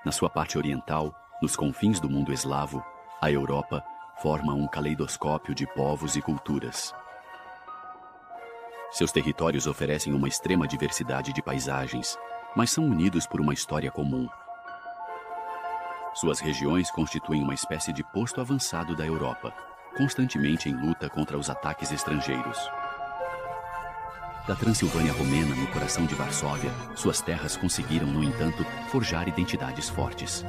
Na sua parte oriental, nos confins do mundo eslavo, a Europa forma um caleidoscópio de povos e culturas. Seus territórios oferecem uma extrema diversidade de paisagens, mas são unidos por uma história comum. Suas regiões constituem uma espécie de posto avançado da Europa, constantemente em luta contra os ataques estrangeiros. Da Transilvânia romena, no coração de Varsóvia, suas terras conseguiram, no entanto, forjar identidades fortes.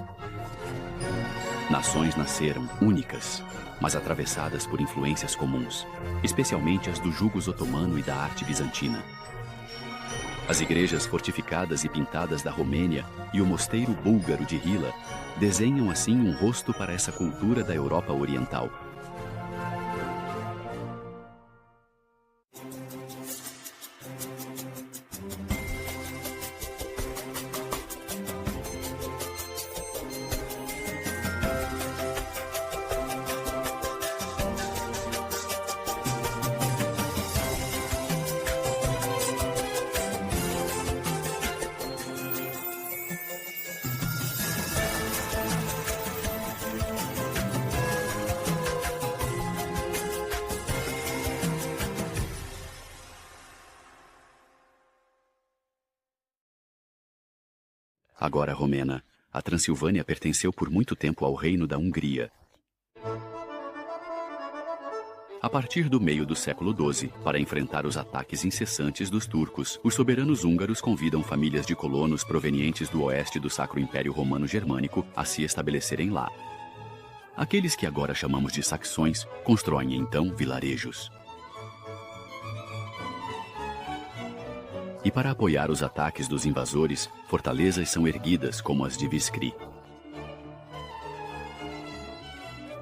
Nações nasceram únicas, mas atravessadas por influências comuns, especialmente as do jugo otomano e da arte bizantina. As igrejas fortificadas e pintadas da Romênia e o mosteiro búlgaro de Rila desenham assim um rosto para essa cultura da Europa Oriental. Agora romena, a Transilvânia pertenceu por muito tempo ao Reino da Hungria. A partir do meio do século XII, para enfrentar os ataques incessantes dos turcos, os soberanos húngaros convidam famílias de colonos provenientes do oeste do Sacro Império Romano Germânico a se estabelecerem lá. Aqueles que agora chamamos de saxões constroem então vilarejos. E para apoiar os ataques dos invasores, fortalezas são erguidas como as de Viskri.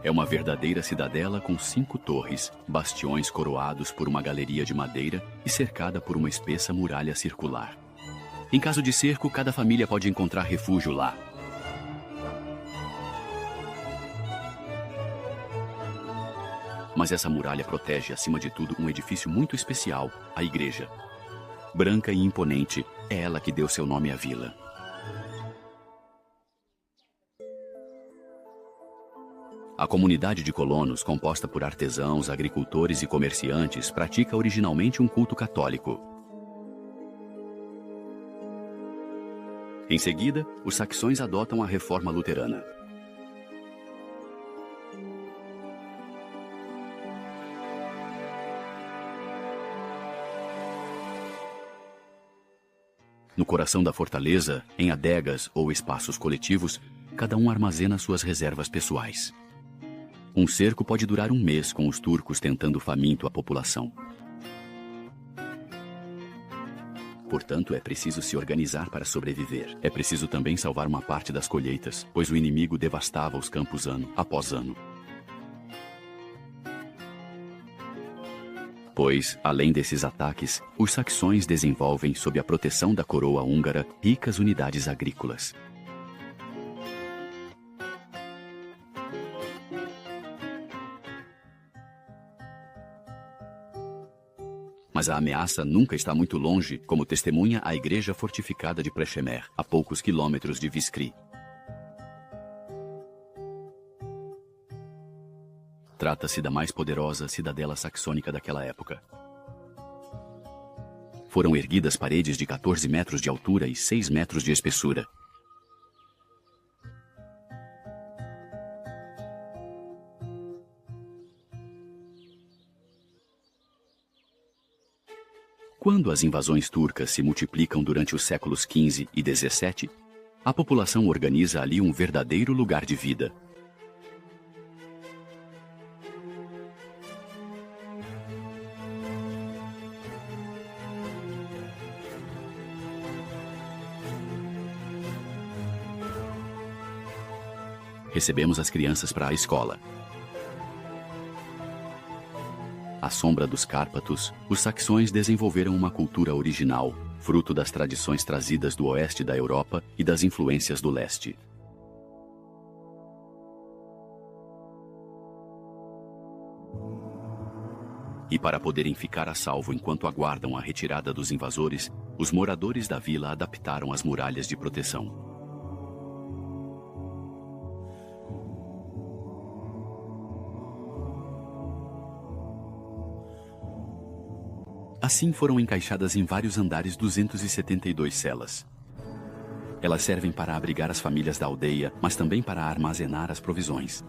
É uma verdadeira cidadela com 5 torres, bastiões coroados por uma galeria de madeira e cercada por uma espessa muralha circular. Em caso de cerco, cada família pode encontrar refúgio lá. Mas essa muralha protege, acima de tudo, um edifício muito especial, a igreja. Branca e imponente, é ela que deu seu nome à vila. A comunidade de colonos, composta por artesãos, agricultores e comerciantes, pratica originalmente um culto católico. Em seguida, os saxões adotam a reforma luterana. No coração da fortaleza, em adegas ou espaços coletivos, cada um armazena suas reservas pessoais. Um cerco pode durar 1 mês com os turcos tentando faminto a população. Portanto, é preciso se organizar para sobreviver. É preciso também salvar uma parte das colheitas, pois o inimigo devastava os campos ano após ano. Pois, além desses ataques, os saxões desenvolvem, sob a proteção da coroa húngara, ricas unidades agrícolas. Mas a ameaça nunca está muito longe, como testemunha a igreja fortificada de Przemer, a poucos quilômetros de Viskri. Trata-se da mais poderosa cidadela saxônica daquela época. Foram erguidas paredes de 14 metros de altura e 6 metros de espessura. Quando as invasões turcas se multiplicam durante os séculos XV e XVII, a população organiza ali um verdadeiro lugar de vida. Recebemos as crianças para a escola. À sombra dos Cárpatos, os saxões desenvolveram uma cultura original, fruto das tradições trazidas do oeste da Europa e das influências do leste. E para poderem ficar a salvo enquanto aguardam a retirada dos invasores, os moradores da vila adaptaram as muralhas de proteção. Assim foram encaixadas em vários andares 272 celas. Elas servem para abrigar as famílias da aldeia, mas também para armazenar as provisões.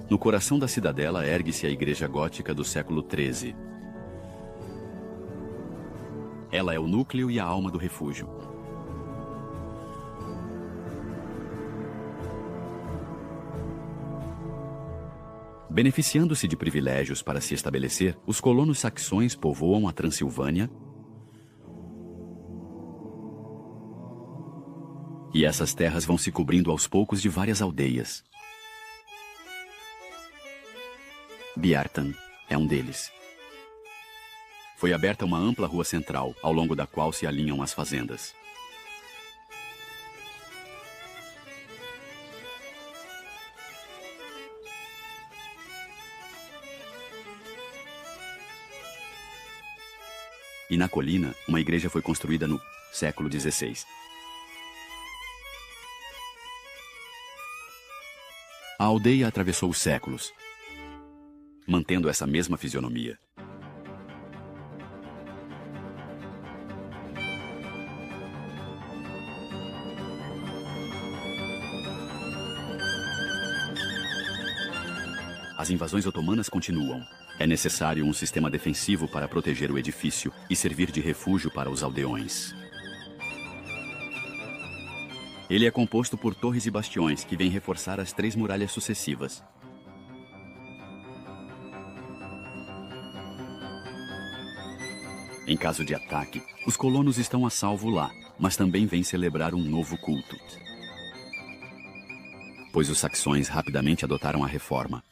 No coração da cidadela ergue-se a igreja gótica do século XIII. Ela é o núcleo e a alma do refúgio. Beneficiando-se de privilégios para se estabelecer, os colonos saxões povoam a Transilvânia, e essas terras vão se cobrindo aos poucos de várias aldeias. Bjartan é um deles. Foi aberta uma ampla rua central, ao longo da qual se alinham as fazendas. E na colina, uma igreja foi construída no século XVI. A aldeia atravessou os séculos, mantendo essa mesma fisionomia. As invasões otomanas continuam. É necessário um sistema defensivo para proteger o edifício e servir de refúgio para os aldeões. Ele é composto por torres e bastiões que vêm reforçar as 3 muralhas sucessivas. Em caso de ataque, os colonos estão a salvo lá, mas também vêm celebrar um novo culto. Pois os saxões rapidamente adotaram a reforma.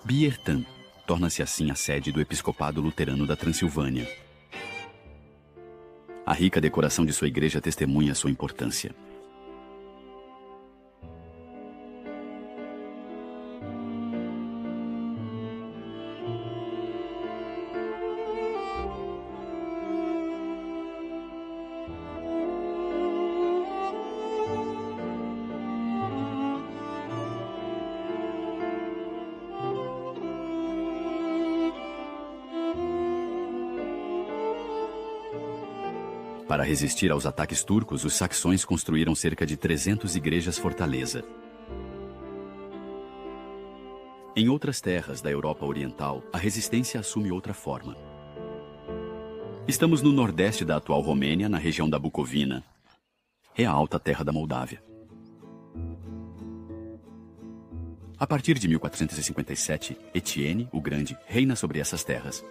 Bjartan torna-se assim a sede do Episcopado Luterano da Transilvânia. A rica decoração de sua igreja testemunha sua importância. Para resistir aos ataques turcos, os saxões construíram cerca de 300 igrejas-fortaleza. Em outras terras da Europa Oriental, a resistência assume outra forma. Estamos no nordeste da atual Romênia, na região da Bucovina. É a alta terra da Moldávia. A partir de 1457, Etienne, o Grande, reina sobre essas terras.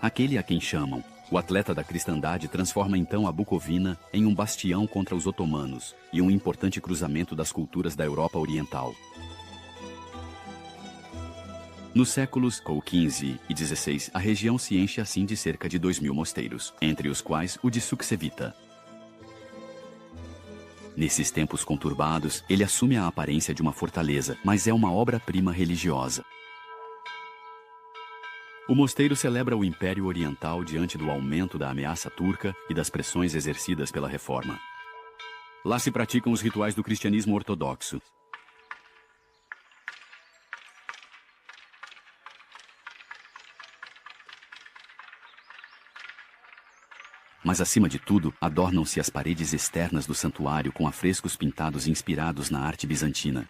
Aquele a quem chamam o atleta da cristandade transforma então a Bucovina em um bastião contra os otomanos e um importante cruzamento das culturas da Europa Oriental. Nos séculos XV e XVI, a região se enche assim de cerca de 2.000 mosteiros, entre os quais o de Suksevita. Nesses tempos conturbados, ele assume a aparência de uma fortaleza, mas é uma obra-prima religiosa. O mosteiro celebra o Império Oriental diante do aumento da ameaça turca e das pressões exercidas pela reforma. Lá se praticam os rituais do cristianismo ortodoxo. Mas, acima de tudo, adornam-se as paredes externas do santuário com afrescos pintados inspirados na arte bizantina.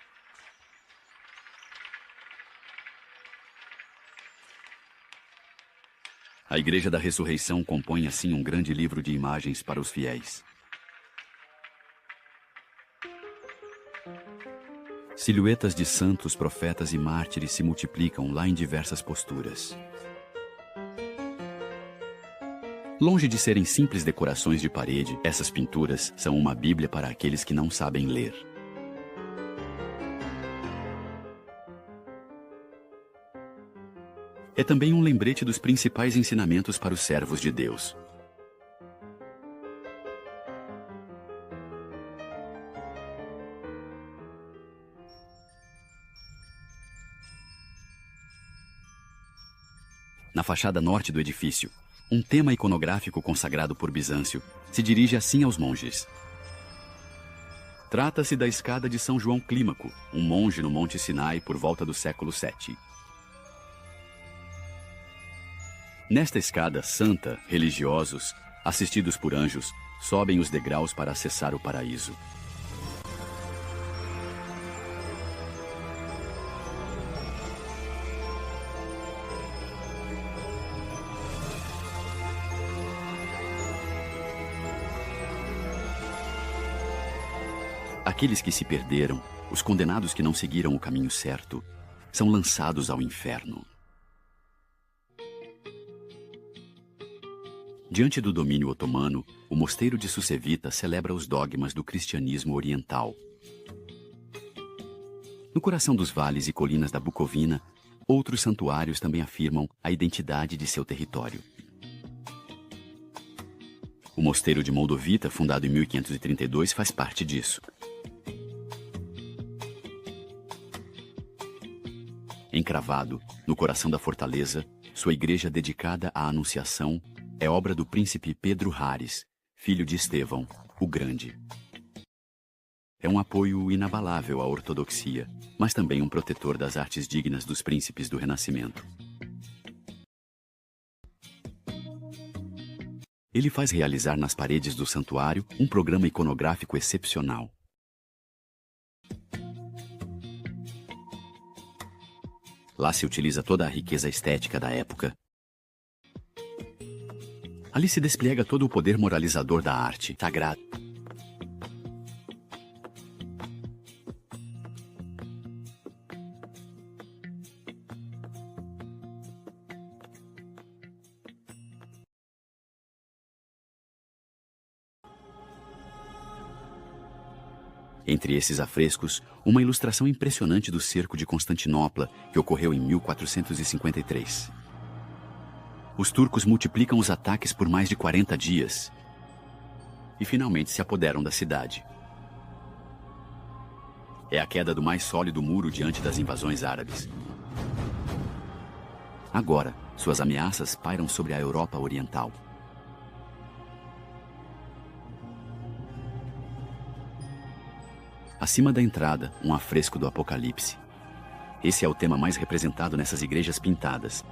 A Igreja da Ressurreição compõe assim um grande livro de imagens para os fiéis. Silhuetas de santos, profetas e mártires se multiplicam lá em diversas posturas. Longe de serem simples decorações de parede, essas pinturas são uma Bíblia para aqueles que não sabem ler. É também um lembrete dos principais ensinamentos para os servos de Deus. Na fachada norte do edifício, um tema iconográfico consagrado por Bizâncio, se dirige assim aos monges. Trata-se da escada de São João Clímaco, um monge no Monte Sinai por volta do século VII. Nesta escada santa, religiosos, assistidos por anjos, sobem os degraus para acessar o paraíso. Aqueles que se perderam, os condenados que não seguiram o caminho certo, são lançados ao inferno. Diante do domínio otomano, o mosteiro de Sucevita celebra os dogmas do cristianismo oriental. No coração dos vales e colinas da Bucovina, outros santuários também afirmam a identidade de seu território. O mosteiro de Moldovita, fundado em 1532, faz parte disso. Encravado, no coração da fortaleza, sua igreja dedicada à Anunciação é obra do príncipe Pedro Haris, filho de Estevão, o Grande. É um apoio inabalável à ortodoxia, mas também um protetor das artes dignas dos príncipes do Renascimento. Ele faz realizar nas paredes do santuário um programa iconográfico excepcional. Lá se utiliza toda a riqueza estética da época. Ali se despliega todo o poder moralizador da arte sagrada. Entre esses afrescos, uma ilustração impressionante do cerco de Constantinopla, que ocorreu em 1453. Os turcos multiplicam os ataques por mais de 40 dias e finalmente se apoderam da cidade. É a queda do mais sólido muro diante das invasões árabes. Agora, suas ameaças pairam sobre a Europa Oriental. Acima da entrada, um afresco do Apocalipse. Esse é o tema mais representado nessas igrejas pintadas.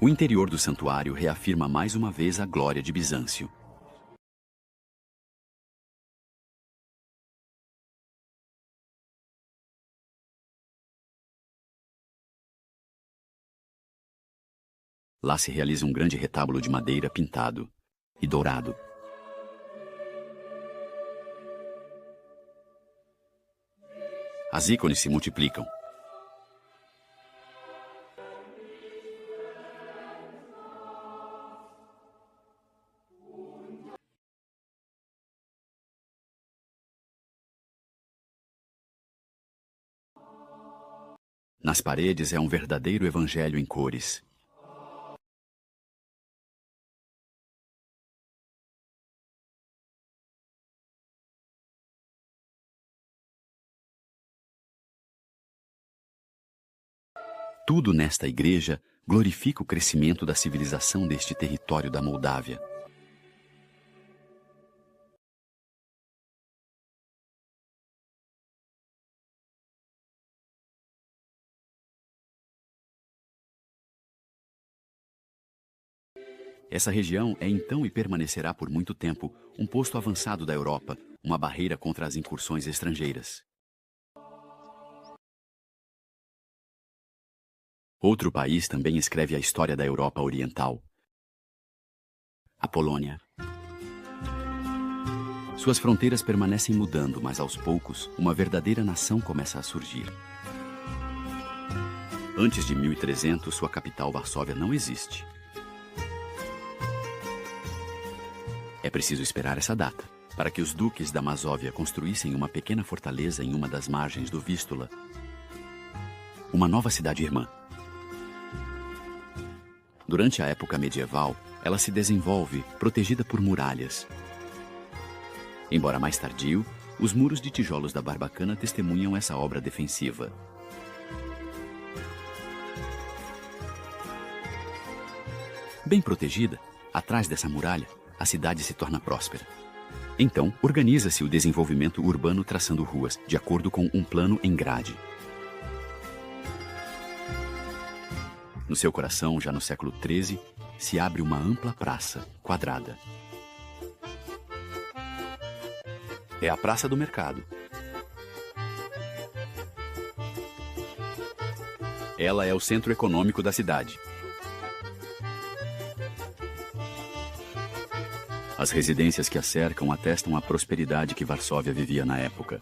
O interior do santuário reafirma mais uma vez a glória de Bizâncio. Lá se realiza um grande retábulo de madeira pintado e dourado. As ícones se multiplicam. Nas paredes é um verdadeiro evangelho em cores. Tudo nesta igreja glorifica o crescimento da civilização deste território da Moldávia. Essa região é então e permanecerá por muito tempo um posto avançado da Europa, uma barreira contra as incursões estrangeiras. Outro país também escreve a história da Europa Oriental: a Polônia. Suas fronteiras permanecem mudando, mas aos poucos, uma verdadeira nação começa a surgir. Antes de 1300, sua capital, Varsóvia, não existe. É preciso esperar essa data, para que os duques da Masóvia construíssem uma pequena fortaleza em uma das margens do Vístula, uma nova cidade irmã. Durante a época medieval, ela se desenvolve, protegida por muralhas. Embora mais tardio, os muros de tijolos da Barbacana testemunham essa obra defensiva. Bem protegida, atrás dessa muralha, a cidade se torna próspera. Então, organiza-se o desenvolvimento urbano traçando ruas, de acordo com um plano em grade. No seu coração, já no século XIII, se abre uma ampla praça, quadrada. É a Praça do Mercado. Ela é o centro econômico da cidade. As residências que a cercam atestam a prosperidade que Varsóvia vivia na época.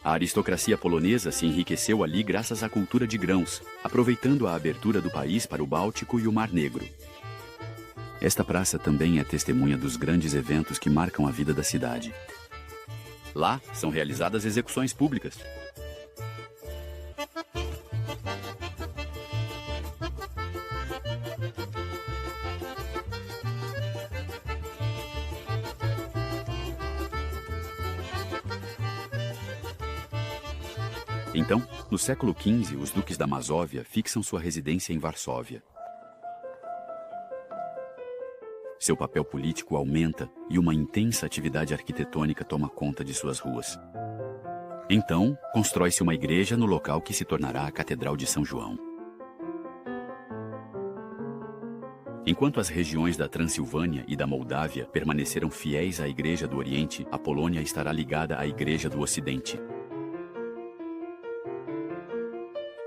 A aristocracia polonesa se enriqueceu ali graças à cultura de grãos, aproveitando a abertura do país para o Báltico e o Mar Negro. Esta praça também é testemunha dos grandes eventos que marcam a vida da cidade. Lá são realizadas execuções públicas. Então, no século XV, os duques da Masóvia fixam sua residência em Varsóvia. Seu papel político aumenta e uma intensa atividade arquitetônica toma conta de suas ruas. Então, constrói-se uma igreja no local que se tornará a Catedral de São João. Enquanto as regiões da Transilvânia e da Moldávia permaneceram fiéis à Igreja do Oriente, a Polônia estará ligada à Igreja do Ocidente.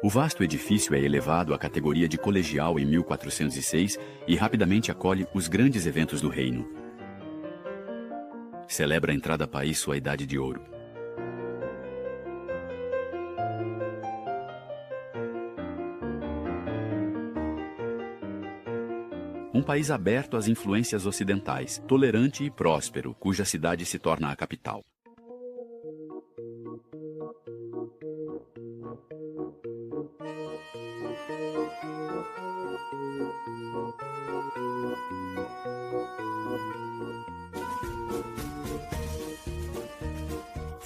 O vasto edifício é elevado à categoria de colegial em 1406 e rapidamente acolhe os grandes eventos do reino. Celebra a entrada a país sua Idade de Ouro. Um país aberto às influências ocidentais, tolerante e próspero, cuja cidade se torna a capital.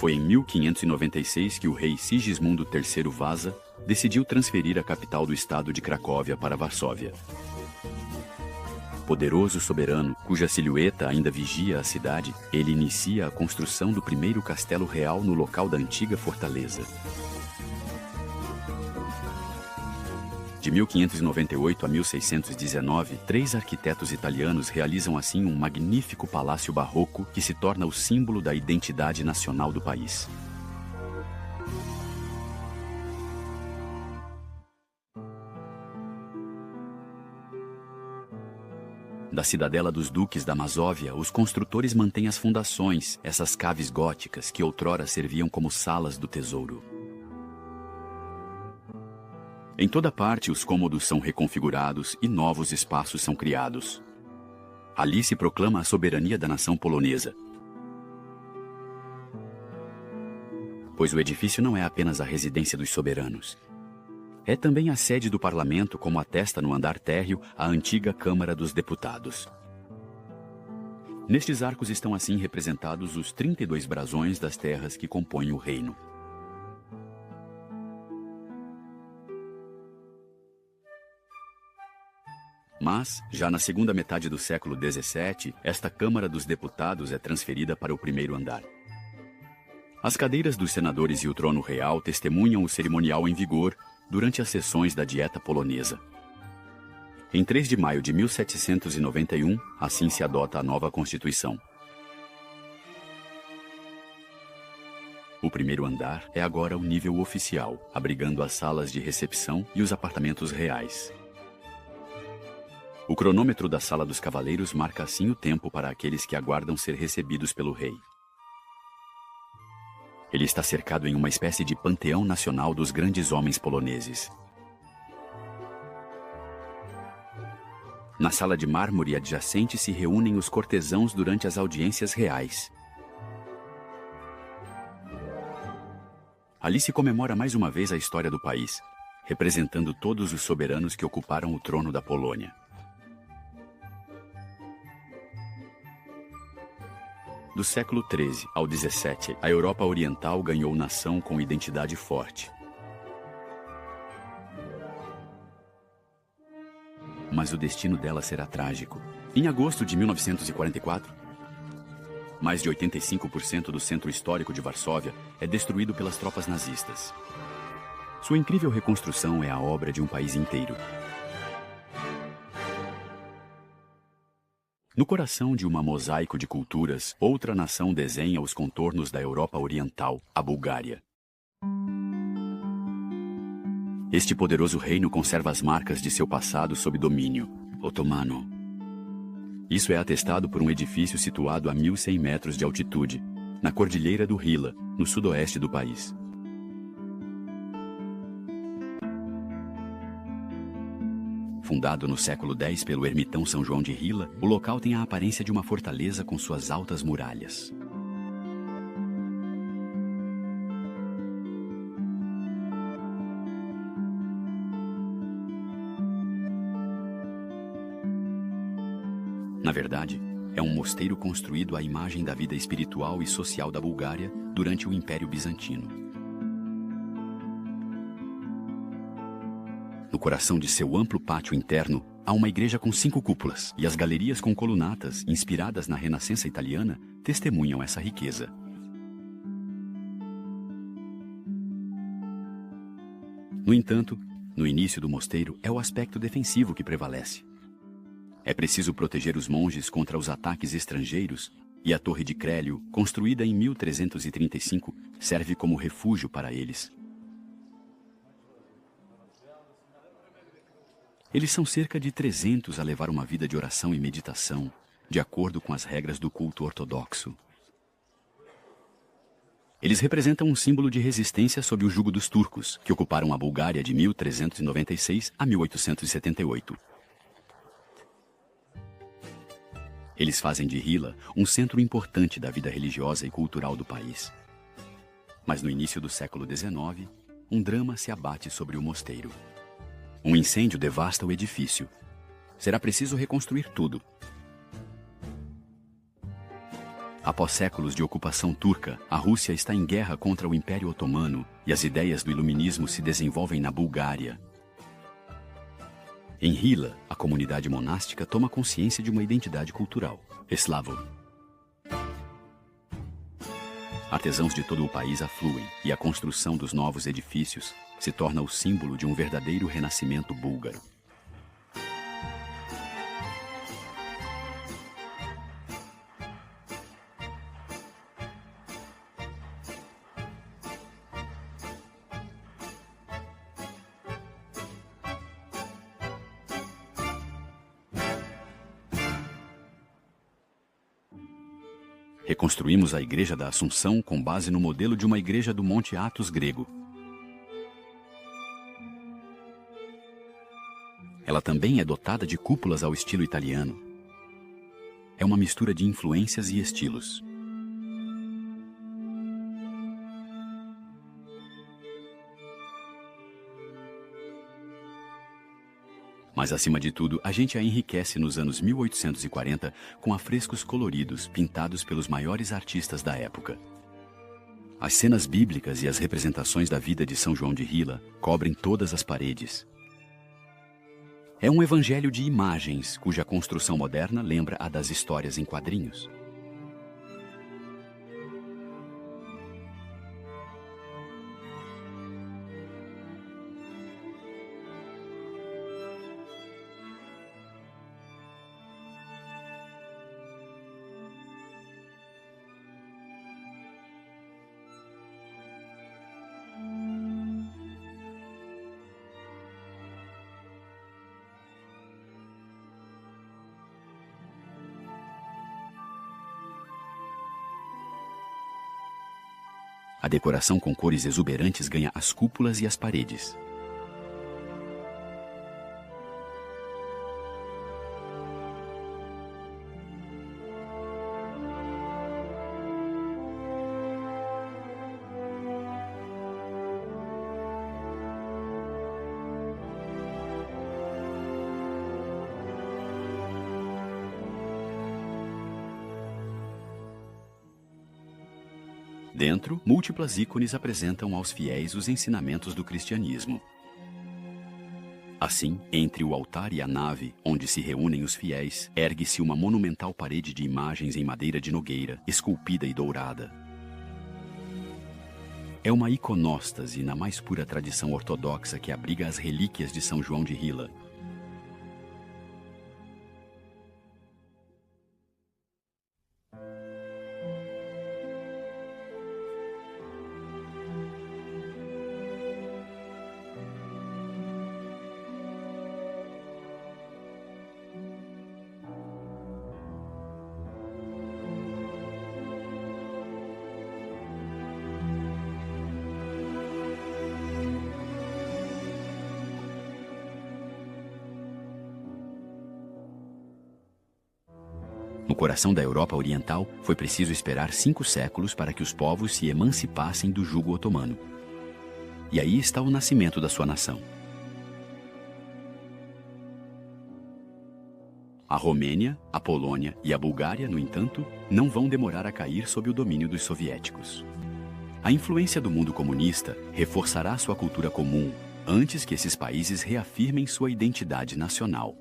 Foi em 1596 que o rei Sigismundo III Vasa decidiu transferir a capital do estado de Cracóvia para Varsóvia. Poderoso soberano, cuja silhueta ainda vigia a cidade, ele inicia a construção do primeiro castelo real no local da antiga fortaleza. De 1598 a 1619, 3 arquitetos italianos realizam assim um magnífico palácio barroco que se torna o símbolo da identidade nacional do país. Da cidadela dos duques da Masóvia, os construtores mantêm as fundações, essas caves góticas que outrora serviam como salas do tesouro. Em toda parte, os cômodos são reconfigurados e novos espaços são criados. Ali se proclama a soberania da nação polonesa. Pois o edifício não é apenas a residência dos soberanos. É também a sede do parlamento, como atesta no andar térreo a antiga Câmara dos Deputados. Nestes arcos estão assim representados os 32 brasões das terras que compõem o reino. Mas, já na segunda metade do século XVII, esta Câmara dos Deputados é transferida para o primeiro andar. As cadeiras dos senadores e o trono real testemunham o cerimonial em vigor durante as sessões da Dieta polonesa. Em 3 de maio de 1791, assim se adota a nova Constituição. O primeiro andar é agora o nível oficial, abrigando as salas de recepção e os apartamentos reais. O cronômetro da Sala dos Cavaleiros marca assim o tempo para aqueles que aguardam ser recebidos pelo rei. Ele está cercado em uma espécie de panteão nacional dos grandes homens poloneses. Na sala de mármore adjacente se reúnem os cortesãos durante as audiências reais. Ali se comemora mais uma vez a história do país, representando todos os soberanos que ocuparam o trono da Polônia. Do século XIII ao XVII, a Europa Oriental ganhou nação com identidade forte. Mas o destino dela será trágico. Em agosto de 1944, mais de 85% do centro histórico de Varsóvia é destruído pelas tropas nazistas. Sua incrível reconstrução é a obra de um país inteiro. No coração de uma mosaico de culturas, outra nação desenha os contornos da Europa Oriental, a Bulgária. Este poderoso reino conserva as marcas de seu passado sob domínio otomano. Isso é atestado por um edifício situado a 1.100 metros de altitude, na Cordilheira do Hila, no sudoeste do país. Fundado no século X pelo ermitão São João de Hila, o local tem a aparência de uma fortaleza com suas altas muralhas. Na verdade, é um mosteiro construído à imagem da vida espiritual e social da Bulgária durante o Império Bizantino. No coração de seu amplo pátio interno, há uma igreja com 5 cúpulas, e as galerias com colunatas, inspiradas na Renascença italiana, testemunham essa riqueza. No entanto, no início do mosteiro é o aspecto defensivo que prevalece. É preciso proteger os monges contra os ataques estrangeiros, e a Torre de Crélio, construída em 1335, serve como refúgio para eles. Eles são cerca de 300 a levar uma vida de oração e meditação, de acordo com as regras do culto ortodoxo. Eles representam um símbolo de resistência sob o jugo dos turcos, que ocuparam a Bulgária de 1396 a 1878. Eles fazem de Hila um centro importante da vida religiosa e cultural do país. Mas no início do século XIX, um drama se abate sobre o mosteiro. Um incêndio devasta o edifício. Será preciso reconstruir tudo. Após séculos de ocupação turca, a Rússia está em guerra contra o Império Otomano e as ideias do iluminismo se desenvolvem na Bulgária. Em Hila, a comunidade monástica toma consciência de uma identidade cultural, eslavo. Artesãos de todo o país afluem e a construção dos novos edifícios se torna o símbolo de um verdadeiro renascimento búlgaro. Reconstruímos a Igreja da Assunção com base no modelo de uma igreja do Monte Athos grego. Ela também é dotada de cúpulas ao estilo italiano. É uma mistura de influências e estilos. Mas, acima de tudo, a gente a enriquece nos anos 1840 com afrescos coloridos pintados pelos maiores artistas da época. As cenas bíblicas e as representações da vida de São João de Hila cobrem todas as paredes. É um evangelho de imagens, cuja construção moderna lembra a das histórias em quadrinhos. A decoração com cores exuberantes ganha as cúpulas e as paredes. Dentro, múltiplas ícones apresentam aos fiéis os ensinamentos do cristianismo. Assim, entre o altar e a nave, onde se reúnem os fiéis, ergue-se uma monumental parede de imagens em madeira de nogueira, esculpida e dourada. É uma iconóstase na mais pura tradição ortodoxa que abriga as relíquias de São João de Hila. No coração da Europa Oriental, foi preciso esperar 5 séculos para que os povos se emancipassem do jugo otomano. E aí está o nascimento da sua nação. A Romênia, a Polônia e a Bulgária, no entanto, não vão demorar a cair sob o domínio dos soviéticos. A influência do mundo comunista reforçará sua cultura comum, antes que esses países reafirmem sua identidade nacional.